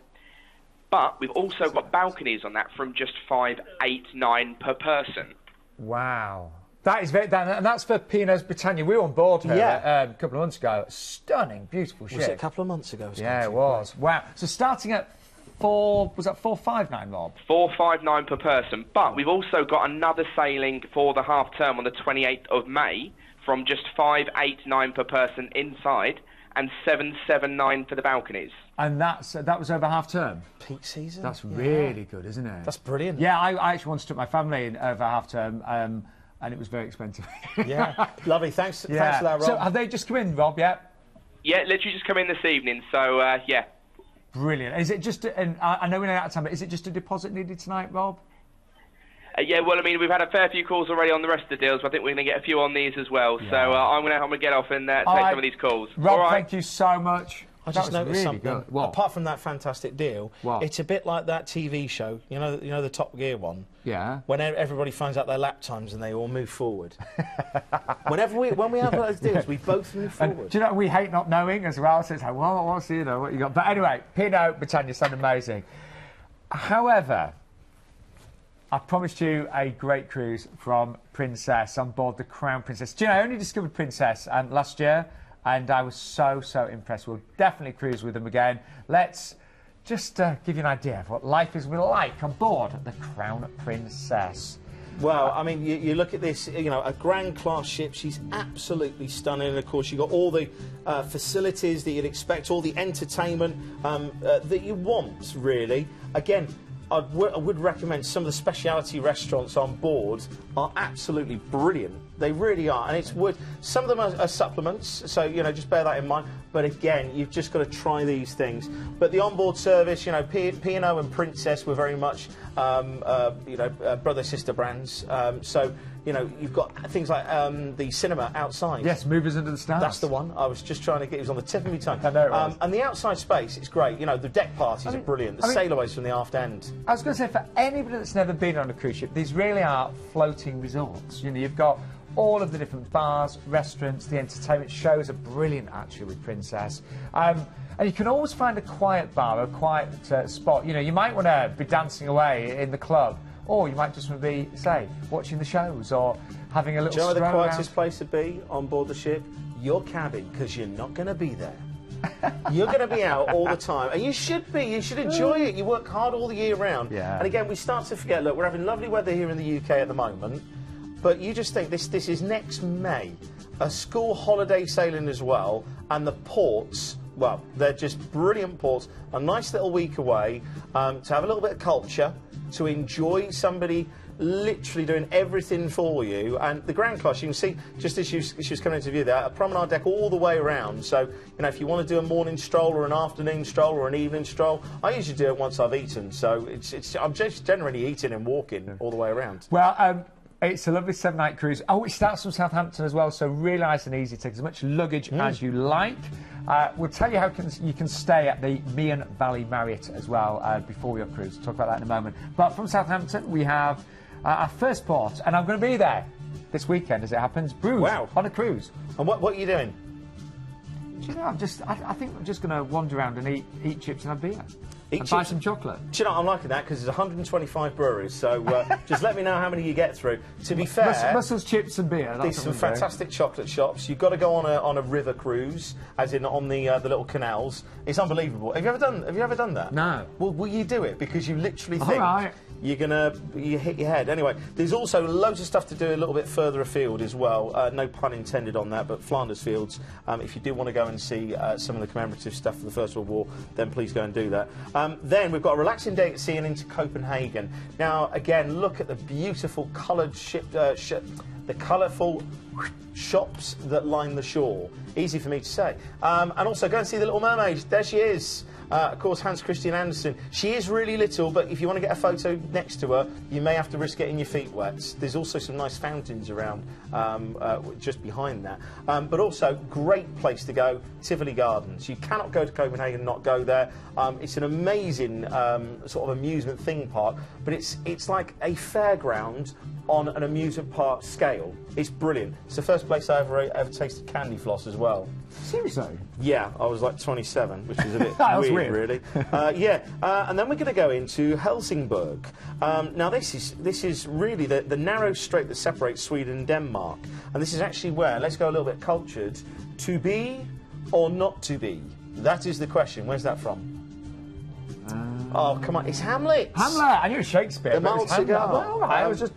But we've also got balconies on that from just $589 per person. Wow. That is very, and that's for P&O's Britannia. We were on board her a couple of months ago. Stunning, beautiful ship. Was it a couple of months ago? Yeah, it was. Wow. So starting at was that 459, Rob? 459 per person. But we've also got another sailing for the half term on the 28th of May from just 589 per person inside and 779 for the balconies. And that was over half term. Peak season. That's really good, isn't it? That's brilliant. Yeah, I actually once took my family in over half term, and it was very expensive. Yeah, lovely. Thanks for that, Rob. So have they just come in, Rob? Yeah. Yeah, literally just come in this evening. So yeah. Brilliant. Is it just? And I know we're out of time, but is it just a deposit needed tonight, Rob? Yeah, well, I mean, we've had a fair few calls already on the rest of the deals, but I think we're going to get a few on these as well. Yeah. So I'm going to get off and take some of these calls. Rob, thank you so much. I just noticed really something. Apart from that fantastic deal, it's a bit like that TV show. You know the Top Gear one. Yeah. When everybody finds out their lap times and they all move forward. when we have those deals, we both move forward. And do you know we hate not knowing as well? So it's like, well, what's what you got? But anyway, P&O Britannia sound amazing. However, I promised you a great cruise from Princess on board the Crown Princess. Do you know, I only discovered Princess last year. And I was so impressed. We'll definitely cruise with them again. Let's just give you an idea of what life is like on board the Crown Princess. Well, I mean, you look at this, a Grand Class ship. She's absolutely stunning. And, of course, you've got all the facilities that you'd expect, all the entertainment that you want, really. Again, I would recommend some of the specialty restaurants on board are absolutely brilliant. They really are, and it's worth. Some of them are supplements, so just bear that in mind. But again, you've just got to try these things. But the onboard service, P&O and Princess were very much, brother-sister brands. So you've got things like the cinema outside. Yes, Movies Under the Stars. That's the one. I was just trying to get. It was on the tip of my tongue. I know it was. And the outside space, it's great. The deck parties are brilliant. The sailaways from the aft end. I was going to say, for anybody that's never been on a cruise ship, these really are floating resorts. You've got all of the different bars, restaurants, the entertainment shows are brilliant, actually, with Princess. And you can always find a quiet bar, a quiet spot. You might want to be dancing away in the club, or you might just want to be, say, watching the shows or having a little stroll around. Do you know where the quietest place to be on board the ship? Your cabin, because you're not going to be there. You're going to be out all the time, and you should be. You should enjoy it. You work hard all the year round. Yeah. And again, we start to forget, look, we're having lovely weather here in the UK at the moment, but you just think this is next May, a school holiday sailing as well, and the ports, well, they're just brilliant ports, a nice little week away, to have a little bit of culture, to enjoy somebody literally doing everything for you. And the ground class, you can see, just as she was coming into view there, a promenade deck all the way around. So, you know, if you want to do a morning stroll or an afternoon stroll or an evening stroll, I usually do it once I've eaten. So I'm just generally eating and walking all the way around. Well, it's a lovely 7-night cruise. Oh, it starts from Southampton as well, so really nice and easy. Take as much luggage as you like. We'll tell you how you can stay at the Meon Valley Marriott as well before your cruise. We'll talk about that in a moment. But from Southampton, we have our first port, and I'm going to be there this weekend, as it happens. Bruges, on a cruise. And what are you doing? Do you know, I think I'm just going to wander around and eat chips and have beer. And buy some chocolate. Do you know, I'm liking that because there's 125 breweries, so just let me know how many you get through. To be fair... Mussels, chips and beer. There's some fantastic chocolate shops. You've got to go on a river cruise, as in on the little canals. It's unbelievable. Have you ever done that? No. Well, will you do it? Because you literally think... All right. You hit your head. Anyway, there's also loads of stuff to do a little bit further afield as well. No pun intended on that, but Flanders Fields. If you do want to go and see some of the commemorative stuff for the First World War, then please go and do that. Then we've got a relaxing day at sea and into Copenhagen. Now, again, look at the beautiful coloured the colourful shops that line the shore. Easy for me to say. And also go and see the Little Mermaid. There she is. Of course, Hans Christian Andersen. She is really little, but if you want to get a photo next to her, you may have to risk getting your feet wet. There's also some nice fountains around just behind that. But also, great place to go, Tivoli Gardens. You cannot go to Copenhagen and not go there. It's an amazing sort of amusement theme park, but it's like a fairground on an amusement park scale. It's brilliant. It's the first place I ever tasted candy floss as well. Seriously? Yeah, I was like 27, which was a bit weird, really. And then we're going to go into Helsingborg. Now, this is really the narrow strait that separates Sweden and Denmark. And this is actually where, let's go a little bit cultured, to be or not to be? That is the question. Where's that from? Oh, come on, it's Hamlet. Hamlet, I knew Shakespeare. The malt cigar. Well, I was just,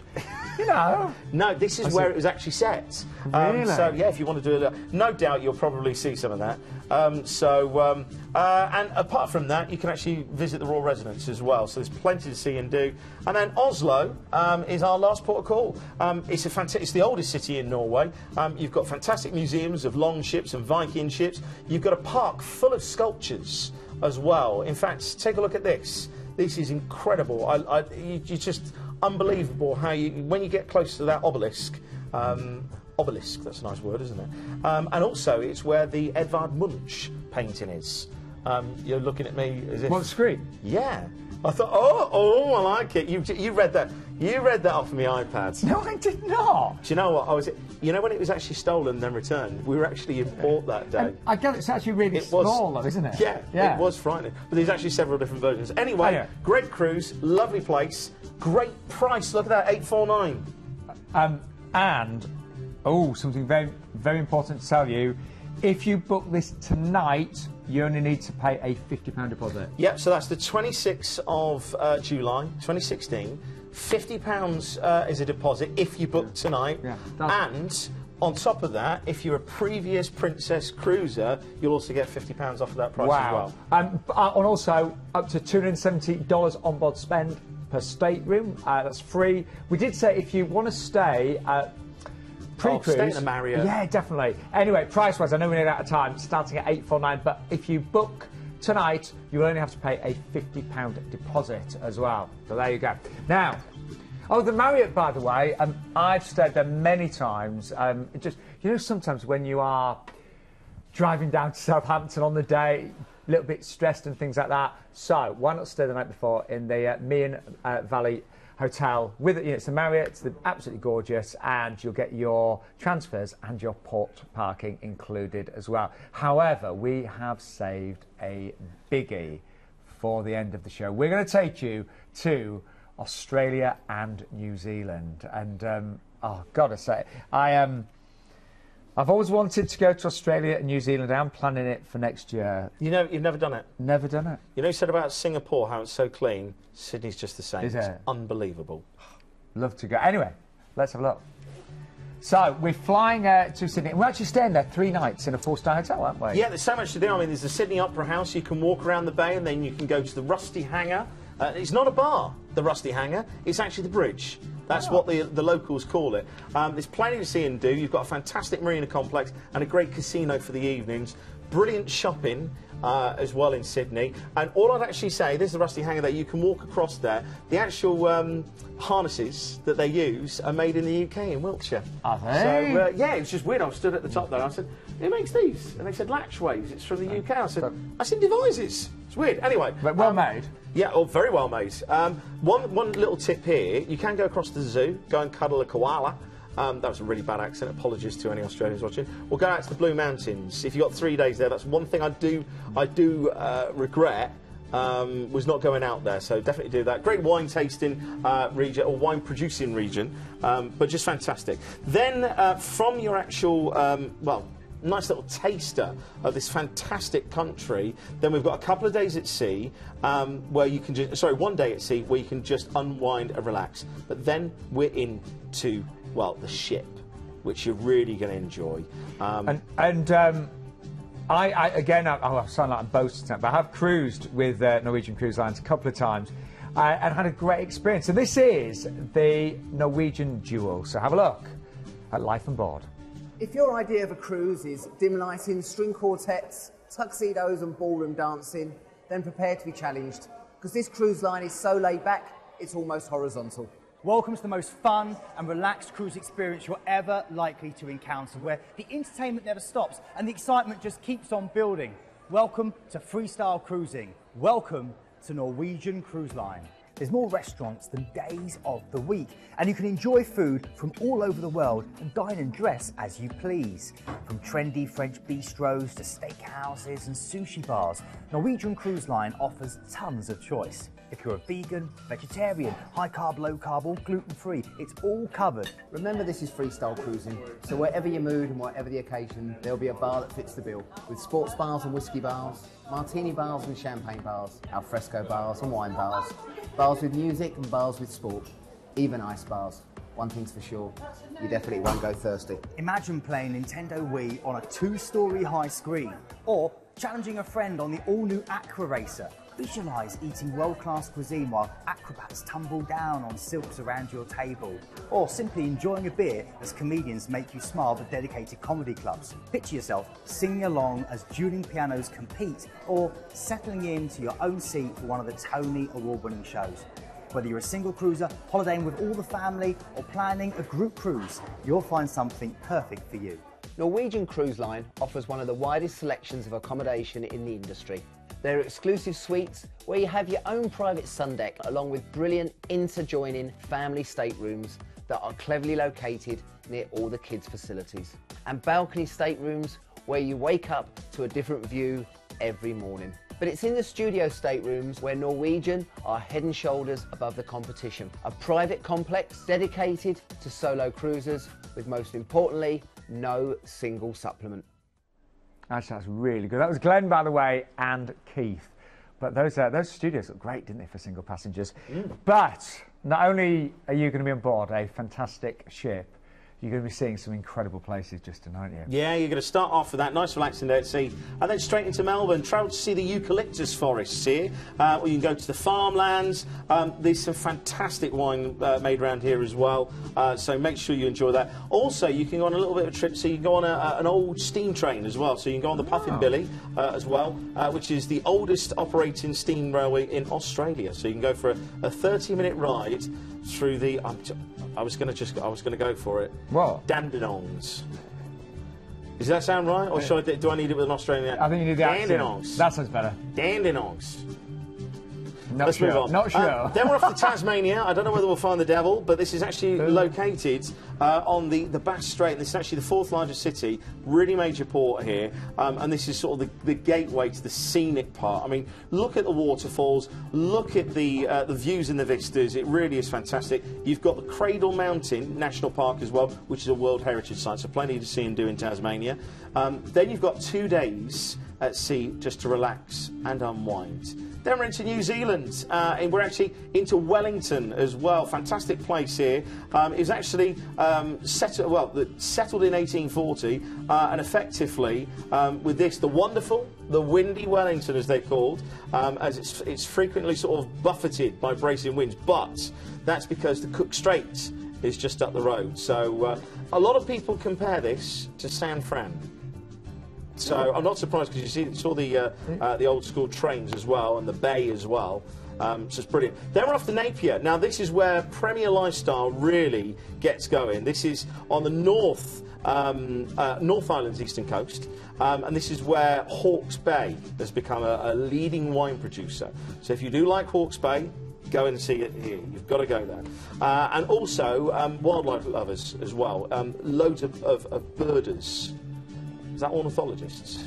you know. No, this is where it was actually set. Really? So, yeah, if you want to do it, no doubt you'll probably see some of that. And apart from that, you can actually visit the royal residence as well. So there's plenty to see and do. And then Oslo is our last port of call. It's the oldest city in Norway. You've got fantastic museums of long ships and Viking ships. You've got a park full of sculptures as well. In fact, take a look at this. This is incredible. It's just unbelievable how when you get close to that obelisk. Obelisk, that's a nice word, isn't it? And also, it's where the Edvard Munch painting is. You're looking at me as if... What screen? Yeah. I thought, I like it. You read that. You read that off my iPad. No, I did not. Do you know what? You know when it was actually stolen and then returned? We were actually in port that day. I get it's actually really small, though, isn't it? Yeah, it was frightening. But there's actually several different versions. Anyway, great cruise, lovely place, great price. Look at that, $849. And something very, very important to tell you. If you book this tonight, you only need to pay a £50 deposit. Yep, so that's the 26th of July, 2016. £50 is a deposit if you book tonight. Yeah, and on top of that, if you're a previous Princess cruiser, you'll also get £50 off of that price as well. And also up to $270 on board spend per stateroom. That's free. We did say if you want to stay pre-cruise, stay in a Marriott. Yeah, definitely. Anyway, price-wise, I know we're out of time, starting at $849, but if you book tonight, you will only have to pay a £50 deposit as well. So there you go. Now, the Marriott, by the way, I've stayed there many times. Just, you know, sometimes when you are driving down to Southampton on the day, a little bit stressed and things like that. So why not stay the night before in the Meon Valley Hotel with it's the Marriott. They're absolutely gorgeous, and you'll get your transfers and your port parking included as well. However, we have saved a biggie for the end of the show. We're going to take you to Australia and New Zealand, and gotta say, I've always wanted to go to Australia and New Zealand. I'm planning it for next year. You know, you've never done it? Never done it. You know, you said about Singapore, how it's so clean. Sydney's just the same. Is it? It's unbelievable. Love to go. Anyway, let's have a look. So, we're flying to Sydney. We're actually staying there 3 nights in a 4-star hotel, aren't we? Yeah, there's so much to do. I mean, there's the Sydney Opera House. You can walk around the bay, and then you can go to the Rusty Hangar. It's not a bar, the Rusty Hangar. It's actually the bridge. That's what the locals call it. There's plenty to see and do. You've got a fantastic marina complex and a great casino for the evenings. Brilliant shopping as well in Sydney. And all I'd actually say, this is the Rusty Hangar there, you can walk across there. The actual harnesses that they use are made in the UK, in Wiltshire. Are they? So, yeah, it's just weird. I stood at the top there and I said, who makes these? And they said, Latchways, it's from the UK. I said, Devices. It's weird. Anyway. But well made. Yeah, very well made. One little tip here, you can go across to the zoo, go and cuddle a koala. That was a really bad accent, apologies to any Australians watching. Or go out to the Blue Mountains. If you've got 3 days there, that's one thing I do regret, was not going out there, so definitely do that. Great wine tasting region, or wine producing region, but just fantastic. Then from your actual, well, nice little taster of this fantastic country, then we've got a couple of days at sea where you can just, 1 day at sea where you can just unwind and relax. But then we're into, well, the ship, which you're really going to enjoy. I again, I sound like I'm boasting, but I have cruised with Norwegian Cruise Lines a couple of times and had a great experience. So this is the Norwegian Duel. So have a look at life on board. If your idea of a cruise is dim lighting, string quartets, tuxedos and ballroom dancing, then prepare to be challenged, because this cruise line is so laid back, it's almost horizontal. Welcome to the most fun and relaxed cruise experience you're ever likely to encounter, where the entertainment never stops and the excitement just keeps on building. Welcome to freestyle cruising. Welcome to Norwegian Cruise Line. There's more restaurants than days of the week, and you can enjoy food from all over the world and dine and dress as you please. From trendy French bistros to steakhouses and sushi bars, Norwegian Cruise Line offers tons of choice. If you're a vegan, vegetarian, high carb, low carb, or gluten-free, it's all covered. Remember, this is freestyle cruising, so whatever your mood and whatever the occasion, there'll be a bar that fits the bill. With sports bars and whiskey bars, martini bars and champagne bars, alfresco bars and wine bars, bars with music and bars with sport, even ice bars. One thing's for sure, you definitely won't go thirsty. Imagine playing Nintendo Wii on a 2-story high screen, or challenging a friend on the all-new Aqua Racer. Visualise eating world-class cuisine while acrobats tumble down on silks around your table. Or simply enjoying a beer as comedians make you smile with dedicated comedy clubs. Picture yourself singing along as dueling pianos compete, or settling into your own seat for one of the Tony Award-winning shows. Whether you're a single cruiser, holidaying with all the family, or planning a group cruise, you'll find something perfect for you. Norwegian Cruise Line offers one of the widest selections of accommodation in the industry. There are exclusive suites where you have your own private sun deck, along with brilliant interjoining family staterooms that are cleverly located near all the kids' facilities. And balcony staterooms where you wake up to a different view every morning. But it's in the studio staterooms where Norwegian are head and shoulders above the competition. A private complex dedicated to solo cruisers with, most importantly, no single supplement. Actually, that's really good. That was Glenn, by the way, and Keith. But those studios look great, didn't they, for single passengers? But not only are you going to be on board a fantastic ship, you're going to be seeing some incredible places, Justin, aren't you? Yeah, you're going to start off with that nice relaxing day at sea, and then straight into Melbourne. Travel to see the eucalyptus forests here, or you can go to the farmlands. There's some fantastic wine made around here as well, so make sure you enjoy that. Also, you can go on a little bit of a trip, so you can go on an old steam train as well. So you can go on the Puffin Billy as well, which is the oldest operating steam railway in Australia. So you can go for a 30-minute ride through the... I was going to go for it. What? Dandenongs. Does that sound right, or do I need it with an Australian? I think you need the accent. Dandenongs. That sounds better. Dandenongs. Let's move on. Not sure. Then we're off to Tasmania. I don't know whether we'll find the devil, but this is actually located on the Bass Strait. This is actually the 4th largest city, really major port here, and this is sort of the gateway to the scenic part. I mean, look at the waterfalls, look at the views and the vistas. It really is fantastic. You've got the Cradle Mountain National Park as well, which is a World Heritage Site, so plenty to see and do in Tasmania. Then you've got 2 days at sea just to relax and unwind. Then we're into New Zealand, and we're actually into Wellington as well. Fantastic place here. It was actually settled in 1840, and effectively with this, the wonderful, the windy Wellington, as they're called, as it's frequently sort of buffeted by bracing winds, but that's because the Cook Strait is just up the road. So a lot of people compare this to San Fran. So I'm not surprised, because you saw the old school trains as well, and the bay as well. So it's brilliant. Then we're off to Napier. Now this is where Premier Lifestyle really gets going. This is on the North Island's eastern coast, and this is where Hawke's Bay has become a leading wine producer. So if you do like Hawke's Bay, go and see it here. You've got to go there. And also wildlife lovers as well. Loads of birders. Is that ornithologists?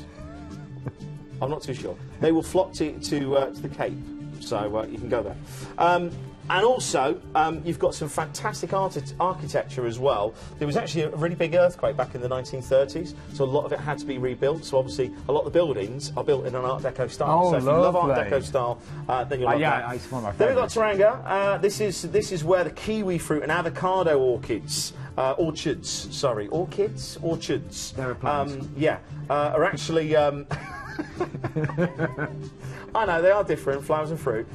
I'm not too sure. They will flock to the Cape, so you can go there. And also, you've got some fantastic architecture as well. There was actually a really big earthquake back in the 1930s, so a lot of it had to be rebuilt. So obviously, a lot of the buildings are built in an Art Deco style. Oh, so if you love Art Deco style, then you'll love that. It's one of my Then we've got favourites. Taranga. This is where the kiwi fruit and avocado orchids. Orchards. They're a plant. Are actually. I know, they are different, flowers and fruit.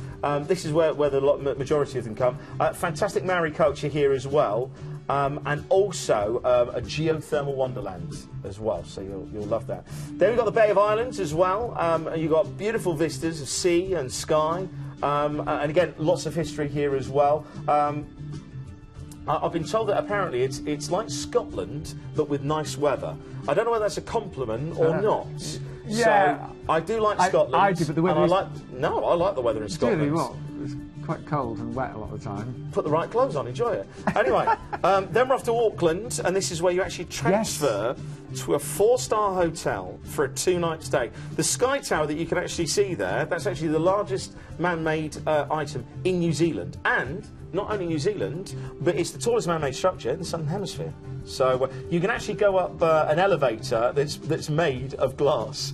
This is where the majority of them come. Fantastic mariculture here as well, and also a geothermal wonderland as well, so you'll love that. Then we've got the Bay of Islands as well, and you've got beautiful vistas of sea and sky, and again, lots of history here as well. I've been told that apparently it's like Scotland, but with nice weather. I don't know whether that's a compliment or not. Yeah, so I do like Scotland. I do, but the weather I like the weather in Scotland. Really, what? It's quite cold and wet a lot of the time. Put the right clothes on, enjoy it. Anyway, then we're off to Auckland, and this is where you actually transfer to a 4-star hotel for a 2-night stay. The Sky Tower that you can actually see there, that's actually the largest man-made item in New Zealand, and not only New Zealand, but it's the tallest man-made structure in the Southern Hemisphere. So you can actually go up an elevator that's made of glass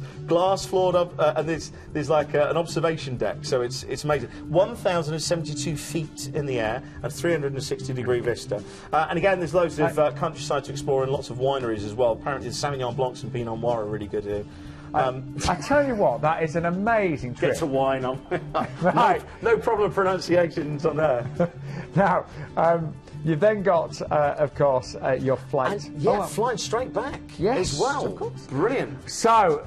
floored up, and there's like an observation deck. So it's amazing. 1,072 feet in the air and 360-degree vista. And again, there's loads of countryside to explore and lots of wineries as well. Apparently, the Sauvignon Blancs and Pinot Noir are really good here. I tell you what, that is an amazing trip. Get to wine on. Right. No problem pronunciations on there. Now, you've then got, of course, your flight. And, flying straight back as well. Of course. Brilliant. So,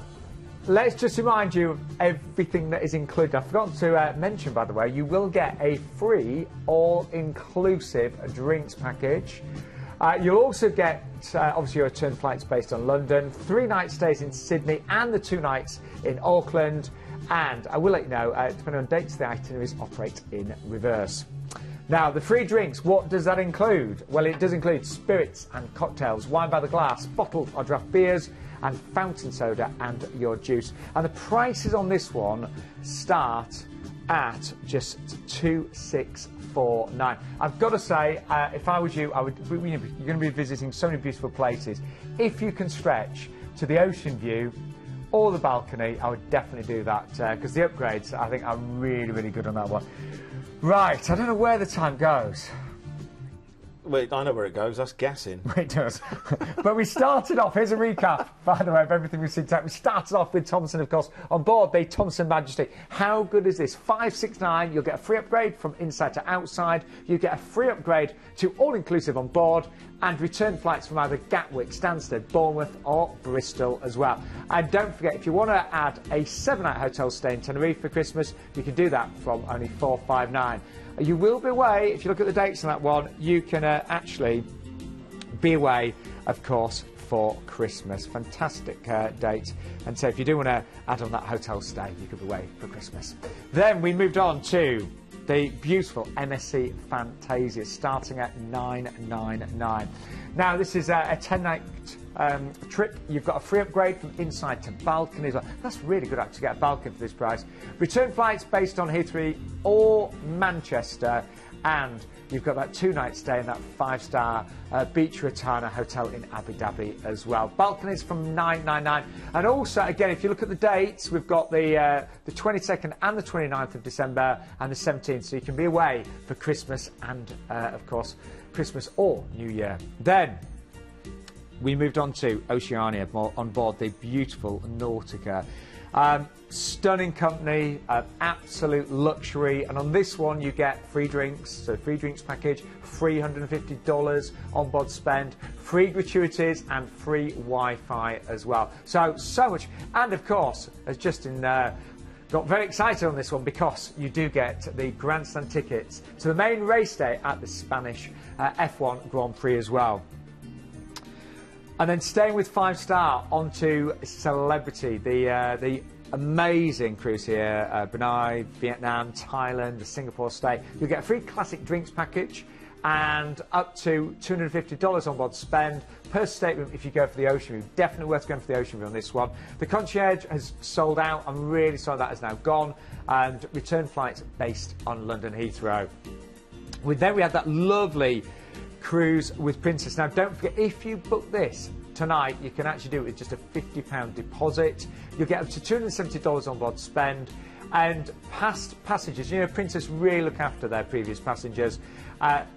let's just remind you of everything that is included. I forgot to mention, by the way, you will get a free, all-inclusive drinks package. You'll also get, obviously, your return flights based on London, 3-night stays in Sydney, and the 2 nights in Auckland. And I will let you know, depending on dates, the itineraries operate in reverse. Now, the free drinks, what does that include? Well, it does include spirits and cocktails, wine by the glass, bottled or draft beers, and fountain soda and your juice. And the prices on this one start at just $2,649. I've got to say, if I was you, you're going to be visiting so many beautiful places. If you can stretch to the ocean view or the balcony, I would definitely do that, because the upgrades, I think, are really, really good on that one. Right, I don't know where the time goes. Wait, I know where it goes. That's gassing. It does. But we started off, here's a recap, by the way, of everything we've seen today. We started off with Thomson, of course, on board the Thomson Majesty. How good is this? $569, you'll get a free upgrade from inside to outside. You get a free upgrade to all-inclusive on board, and return flights from either Gatwick, Stansted, Bournemouth or Bristol as well. And don't forget, if you want to add a 7-night hotel stay in Tenerife for Christmas, you can do that from only $459. You will be away, if you look at the dates on that one, you can actually be away, of course, for Christmas. Fantastic date. And so if you do want to add on that hotel stay, you could be away for Christmas. Then we moved on to the beautiful MSC Fantasia, starting at $999. Now, this is a 10-night trip. You've got a free upgrade from inside to balcony as well. That's really good, actually, to get a balcony for this price. Return flights based on Heathrow or Manchester, and you've got that 2-night stay in that 5-star Beach Rotana hotel in Abu Dhabi as well. Balconies from $999. And also, again, if you look at the dates, we've got the 22nd and the 29th of December and the 17th, so you can be away for Christmas and, of course, Christmas or New Year. Then we moved on to Oceania on board the beautiful Nautica. Stunning company, absolute luxury, and on this one you get free drinks, so free drinks package, free $150 on board spend, free gratuities and free Wi-Fi as well. So much, and of course, as Justin got very excited on this one, because you do get the grandstand tickets to the main race day at the Spanish F1 Grand Prix as well. And then staying with 5-star onto Celebrity, the amazing cruise here, Brunei, Vietnam, Thailand, the Singapore stay. You'll get a free classic drinks package and up to $250 on board spend per stateroom if you go for the ocean view. Definitely worth going for the ocean view on this one. The concierge has sold out. I'm really sorry that is now gone, and return flights based on London Heathrow. Then we had that lovely cruise with Princess. Now don't forget, if you book this tonight, you can actually do it with just a £50 deposit. You'll get up to $270 on board spend, and past passengers, you know, Princess really look after their previous passengers.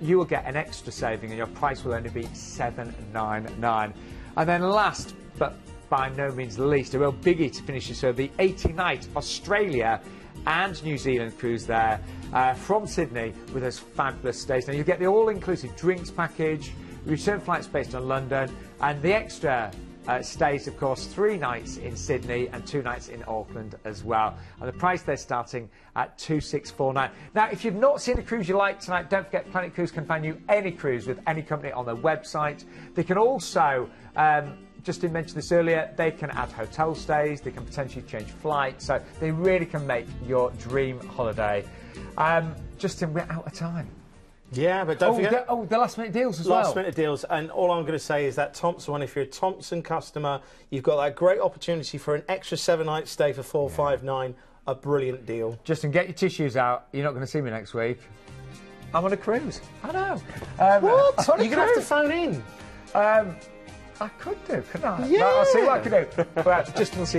You will get an extra saving, and your price will only be $799. And then last but by no means least, a real biggie to finish this, so the 80-night Australia and New Zealand cruise there from Sydney with those fabulous stays. Now you get the all-inclusive drinks package, return flights based on London, and the extra stays, of course, 3 nights in Sydney and 2 nights in Auckland as well. And the price they're starting at $2,649. Now, if you've not seen a cruise you like tonight, don't forget Planet Cruise can find you any cruise with any company on their website. They can also, Justin mentioned this earlier, they can add hotel stays, they can potentially change flights, so they really can make your dream holiday. Justin, we're out of time. Yeah, but don't forget... the last-minute deals as well. Last-minute deals, and all I'm going to say is that Thomson one, if you're a Thomson customer, you've got that great opportunity for an extra 7-night stay for $459, a brilliant deal. Justin, get your tissues out. You're not going to see me next week. I'm on a cruise. I know. What? You're going to have to phone in. I could do, couldn't I? Yeah. I'll see what I can do. But Justin will see